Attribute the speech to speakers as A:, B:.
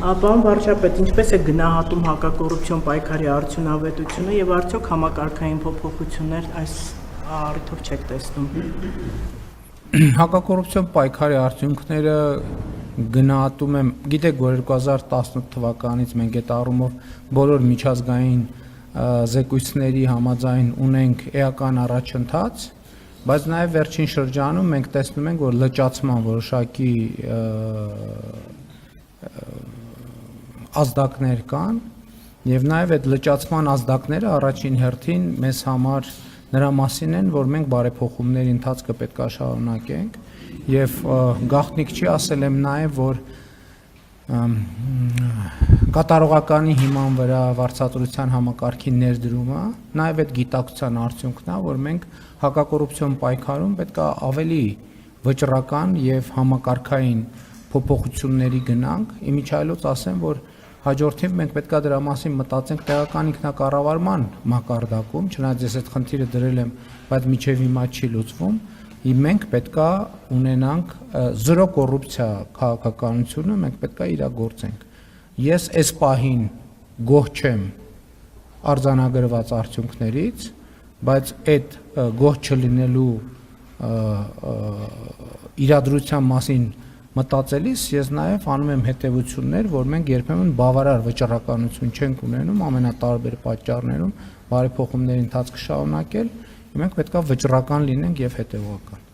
A: Պարոն վարչապետ, ինչպես է գնահատում հակակոռուպցիոն պայքարի արդյունավետությունը եւ արդյոք համակարգային փոփոխություններ այս առիթով չեք տեսնում։
B: Հակակոռուպցիոն պայքարի արդյունքները գնահատում եմ, գիտեք, որ 2018 թվականից մենք այդ առումով բոլոր միջազգային զեկույցների համաձայն ունենք էական առաջընթաց, բայց նաև վերջին շրջանում մենք տեսնում ենք, որ լճացման որոշակի ազդակներ կան եւ նաեւ այդ լճացման ազդակները առաջին հերթին մեզ համար նրա մասին են, որ մենք բարեփոխումների ընթացքը պետք է շարունակենք եւ գաղտնիք չի, ասել եմ նաեւ, որ կատարողականի հիման վրա վարձատրության համակարգի ներդրումը նաեւ այդ գիտակցության արդյունքն է, որ մենք հակակոռուպցիոն պայքարում պետք է ավելի վճռական եւ համակարգային փոփոխությունների գնանք, իմիջայլոց ասեմ, որ հաջորդին մենք պետք է դրա մասին մտածենք տեղական ինքնակառավարման մակարդակում, չնայած ես այդ խնդիրը դրել եմ, բայց մինչև հիմա չի լուծվում, մենք պետք է ունենանք զրո կոռուպցիա քաղաքականությունը, մենք պետք է իրագործենք։ Ես այս պահին գոհ չեմ արձանագրված արդյունքներից, բայց այդ գոհ չլինելու իրադրության մասին մտածելիս ես նաև անում եմ հետևություններ, որ մենք երբեմն բավարար վճռականություն չենք ունենում ամենատարբեր պատճառներում բարեփոխումների ընթացքը շարունակել, մենք պետք է վճռական լինենք եւ հետեւողական։